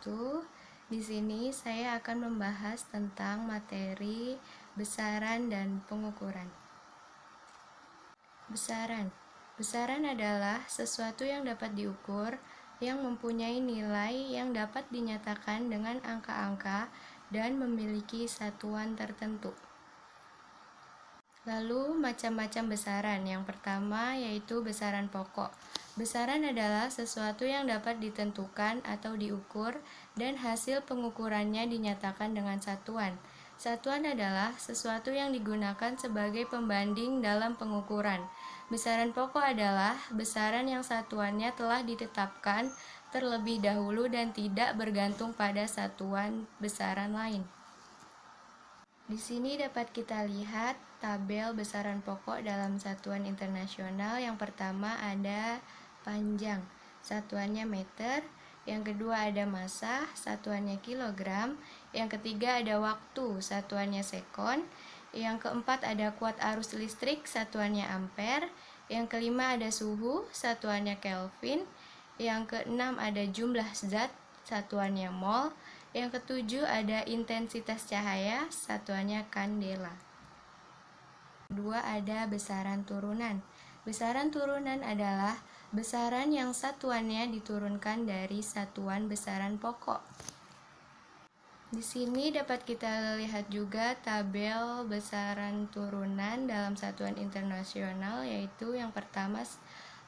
wabarakatuh. Di sini saya akan membahas tentang materi besaran dan pengukuran. Besaran adalah sesuatu yang dapat diukur, yang mempunyai nilai yang dapat dinyatakan dengan angka-angka dan memiliki satuan tertentu. Lalu macam-macam besaran. Yang pertama yaitu besaran pokok. Besaran adalah sesuatu yang dapat ditentukan atau diukur dan hasil pengukurannya dinyatakan dengan satuan. Satuan adalah sesuatu yang digunakan sebagai pembanding dalam pengukuran. Besaran pokok adalah besaran yang satuannya telah ditetapkan terlebih dahulu dan tidak bergantung pada satuan besaran lain. Di sini dapat kita lihat tabel besaran pokok dalam satuan internasional. Yang pertama ada panjang, satuannya meter. Yang kedua ada massa, satuannya kilogram. Yang ketiga ada waktu, satuannya sekon. Yang keempat ada kuat arus listrik, satuannya ampere. Yang kelima ada suhu, satuannya Kelvin. Yang keenam ada jumlah zat, satuannya mol. Yang ketujuh ada intensitas cahaya, satuannya kandela. Kedua ada besaran turunan. Besaran turunan adalah besaran yang satuannya diturunkan dari satuan besaran pokok. Di sini dapat kita lihat juga tabel besaran turunan dalam satuan internasional, yaitu yang pertama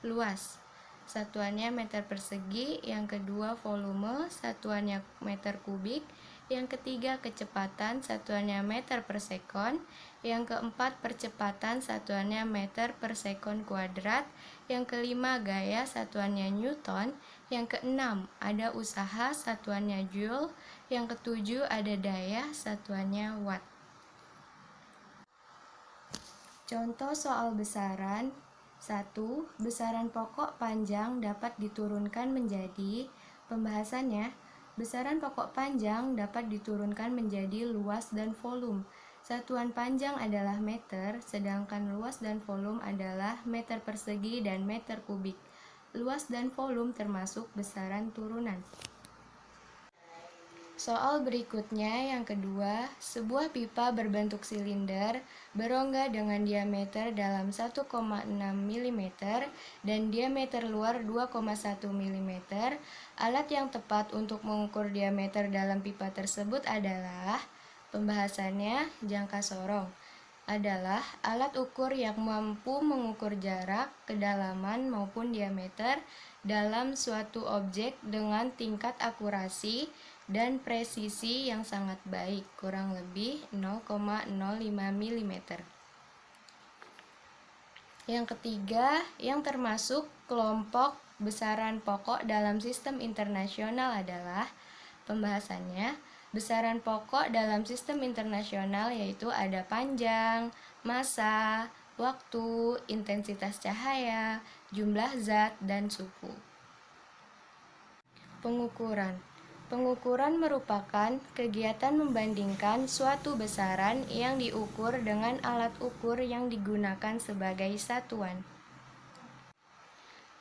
luas, satuannya meter persegi. Yang kedua volume, satuannya meter kubik. Yang ketiga kecepatan, satuannya meter per sekon. Yang keempat percepatan, satuannya meter per sekon kuadrat. Yang kelima gaya, satuannya newton. Yang keenam ada usaha, satuannya joule. Yang ketujuh ada daya, satuannya watt. Contoh soal besaran. 1. Besaran pokok panjang dapat diturunkan menjadi, pembahasannya, besaran pokok panjang dapat diturunkan menjadi luas dan volume. Satuan panjang adalah meter, sedangkan luas dan volume adalah meter persegi dan meter kubik. Luas dan volume termasuk besaran turunan. Soal berikutnya yang kedua, sebuah pipa berbentuk silinder berongga dengan diameter dalam 1,6 mm dan diameter luar 2,1 mm. Alat yang tepat untuk mengukur diameter dalam pipa tersebut adalah, pembahasannya, jangka sorong adalah alat ukur yang mampu mengukur jarak, kedalaman maupun diameter dalam suatu objek dengan tingkat akurasi dan presisi yang sangat baik, kurang lebih 0,05 mm. Yang ketiga, yang termasuk kelompok besaran pokok dalam sistem internasional adalah, pembahasannya, besaran pokok dalam sistem internasional yaitu ada panjang, massa, waktu, intensitas cahaya, jumlah zat, dan suhu. Pengukuran. Pengukuran merupakan kegiatan membandingkan suatu besaran yang diukur dengan alat ukur yang digunakan sebagai satuan.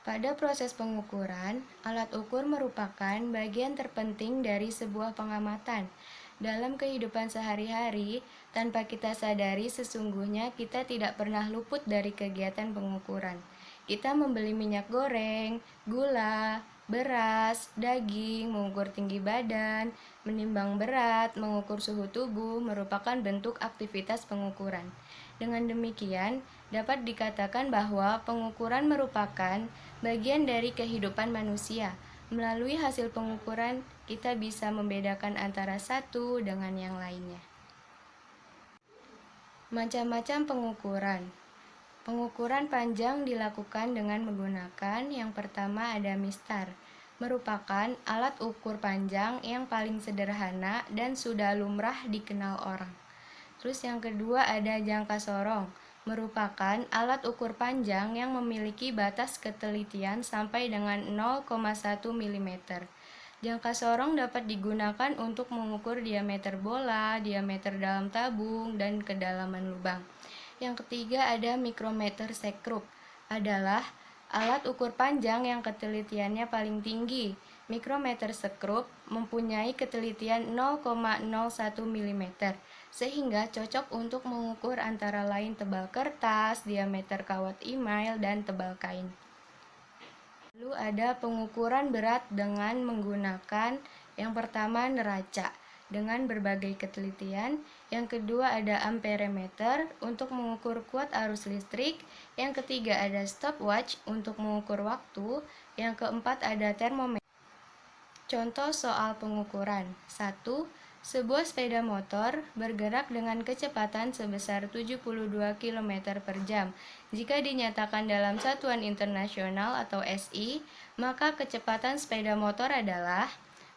Pada proses pengukuran, alat ukur merupakan bagian terpenting dari sebuah pengamatan. Dalam kehidupan sehari-hari, tanpa kita sadari sesungguhnya kita tidak pernah luput dari kegiatan pengukuran. Kita membeli minyak goreng, gula, beras, daging, mengukur tinggi badan, menimbang berat, mengukur suhu tubuh merupakan bentuk aktivitas pengukuran. Dengan demikian, dapat dikatakan bahwa pengukuran merupakan bagian dari kehidupan manusia. Melalui hasil pengukuran, kita bisa membedakan antara satu dengan yang lainnya. Macam-macam pengukuran. Pengukuran panjang dilakukan dengan menggunakan, yang pertama ada mistar, merupakan alat ukur panjang yang paling sederhana dan sudah lumrah dikenal orang. Terus yang kedua ada jangka sorong, merupakan alat ukur panjang yang memiliki batas ketelitian sampai dengan 0,1 mm. Jangka sorong dapat digunakan untuk mengukur diameter bola, diameter dalam tabung, dan kedalaman lubang. Yang ketiga ada mikrometer sekrup, adalah alat ukur panjang yang ketelitiannya paling tinggi. Mikrometer sekrup mempunyai ketelitian 0,01 mm, sehingga cocok untuk mengukur antara lain tebal kertas, diameter kawat email, dan tebal kain. Lalu ada pengukuran berat dengan menggunakan yang pertama neraca dengan berbagai ketelitian, yang kedua ada amperemeter untuk mengukur kuat arus listrik, yang ketiga ada stopwatch untuk mengukur waktu, yang keempat ada termometer. Contoh soal pengukuran. 1. Sebuah sepeda motor bergerak dengan kecepatan sebesar 72 km per jam. Jika dinyatakan dalam satuan internasional atau SI, maka kecepatan sepeda motor adalah,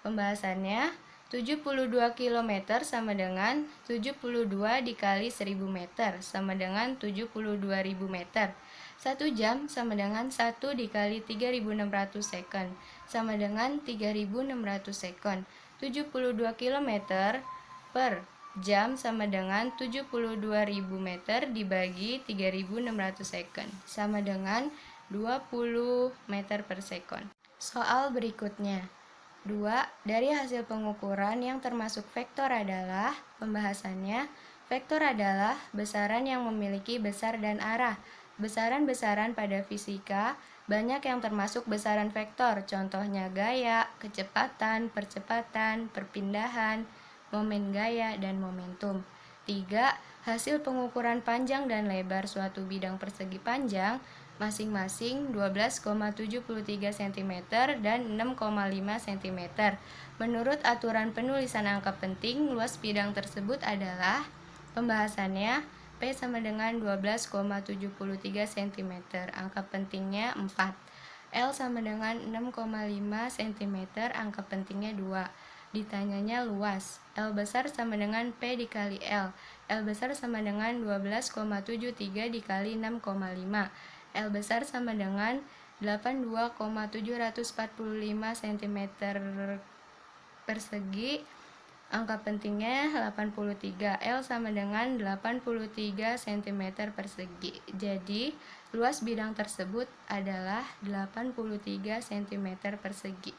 pembahasannya, 72 km sama dengan 72 dikali 1000 meter sama dengan 72.000 meter. 1 jam sama dengan 1 dikali 3.600 second sama dengan 3.600 second. 72 km per jam sama dengan 72.000 meter dibagi 3.600 second sama dengan 20 meter per second. Soal berikutnya. 2. Dari hasil pengukuran yang termasuk vektor adalah, pembahasannya, vektor adalah besaran yang memiliki besar dan arah. Besaran-besaran pada fisika banyak yang termasuk besaran vektor, contohnya gaya, kecepatan, percepatan, perpindahan, momen gaya, dan momentum. 3. Hasil pengukuran panjang dan lebar suatu bidang persegi panjang masing-masing 12,73 cm dan 6,5 cm. Menurut aturan penulisan angka penting, luas bidang tersebut adalah, pembahasannya, P sama dengan 12,73 cm, angka pentingnya 4. L sama dengan 6,5 cm, angka pentingnya 2. Ditanyanya luas. L besar sama dengan P dikali L. L besar sama dengan 12,73 dikali 6,5. L besar sama dengan 82,745 cm persegi, angka pentingnya 83. L sama dengan 83 cm persegi. Jadi, luas bidang tersebut adalah 83 cm persegi.